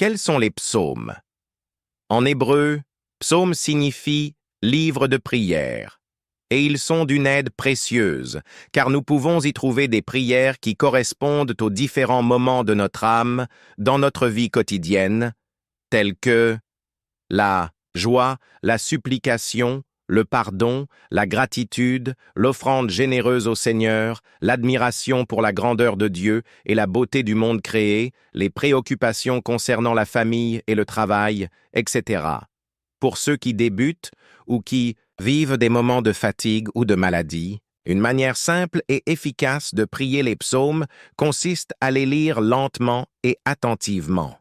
Quels sont les psaumes? En hébreu, psaume signifie livre de prière, et ils sont d'une aide précieuse, car nous pouvons y trouver des prières qui correspondent aux différents moments de notre âme dans notre vie quotidienne, tels que la joie, la supplication, le pardon, la gratitude, l'offrande généreuse au Seigneur, l'admiration pour la grandeur de Dieu et la beauté du monde créé, les préoccupations concernant la famille et le travail, etc. Pour ceux qui débutent ou qui vivent des moments de fatigue ou de maladie, une manière simple et efficace de prier les psaumes consiste à les lire lentement et attentivement.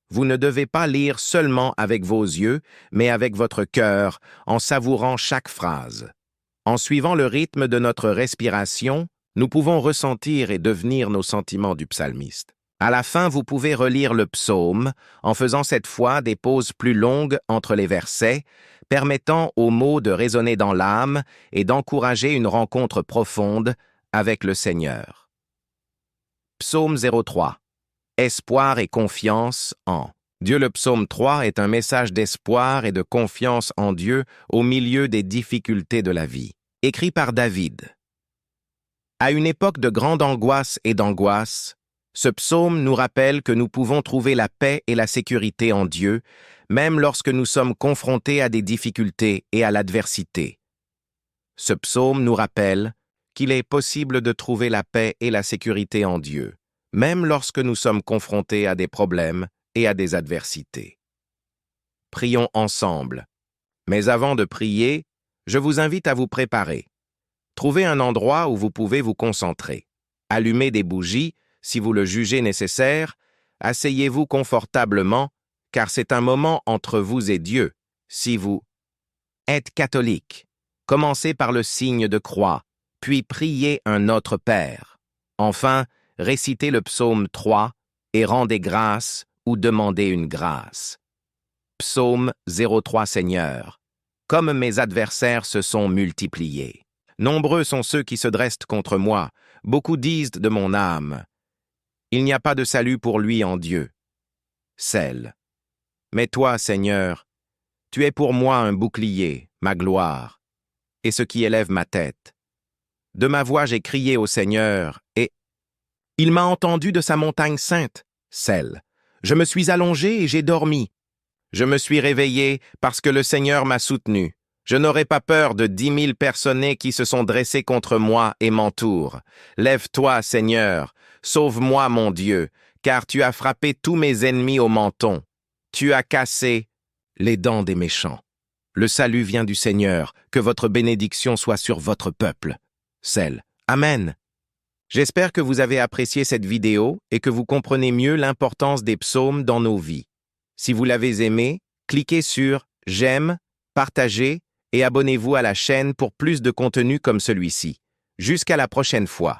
Vous ne devez pas lire seulement avec vos yeux, mais avec votre cœur, en savourant chaque phrase. En suivant le rythme de notre respiration, nous pouvons ressentir et devenir nos sentiments du psalmiste. À la fin, vous pouvez relire le psaume, en faisant cette fois des pauses plus longues entre les versets, permettant aux mots de résonner dans l'âme et d'encourager une rencontre profonde avec le Seigneur. Psaume 03. Espoir et confiance en Dieu. Le psaume 3 est un message d'espoir et de confiance en Dieu au milieu des difficultés de la vie. Écrit par David. À une époque de grande angoisse et d'angoisse, ce psaume nous rappelle que nous pouvons trouver la paix et la sécurité en Dieu, même lorsque nous sommes confrontés à des difficultés et à l'adversité. Ce psaume nous rappelle qu'il est possible de trouver la paix et la sécurité en Dieu, même lorsque nous sommes confrontés à des problèmes et à des adversités. Prions ensemble. Mais avant de prier, je vous invite à vous préparer. Trouvez un endroit où vous pouvez vous concentrer. Allumez des bougies, si vous le jugez nécessaire. Asseyez-vous confortablement, car c'est un moment entre vous et Dieu. Si vous êtes catholique, commencez par le signe de croix, puis priez un Notre Père. Enfin, récitez le psaume 3 et rendez grâce ou demandez une grâce. Psaume 03. Seigneur, comme mes adversaires se sont multipliés. Nombreux sont ceux qui se dressent contre moi, beaucoup disent de mon âme. Il n'y a pas de salut pour lui en Dieu. Sel. Mais toi, Seigneur, tu es pour moi un bouclier, ma gloire, et ce qui élève ma tête. De ma voix j'ai crié au Seigneur, et il m'a entendu de sa montagne sainte, Sel. Je me suis allongé et j'ai dormi. Je me suis réveillé parce que le Seigneur m'a soutenu. Je n'aurai pas peur de 10 000 personnes qui se sont dressées contre moi et m'entourent. Lève-toi, Seigneur, sauve-moi, mon Dieu, car tu as frappé tous mes ennemis au menton. Tu as cassé les dents des méchants. Le salut vient du Seigneur, que votre bénédiction soit sur votre peuple. Sel. Amen. J'espère que vous avez apprécié cette vidéo et que vous comprenez mieux l'importance des psaumes dans nos vies. Si vous l'avez aimé, cliquez sur « J'aime », partagez et abonnez-vous à la chaîne pour plus de contenu comme celui-ci. Jusqu'à la prochaine fois.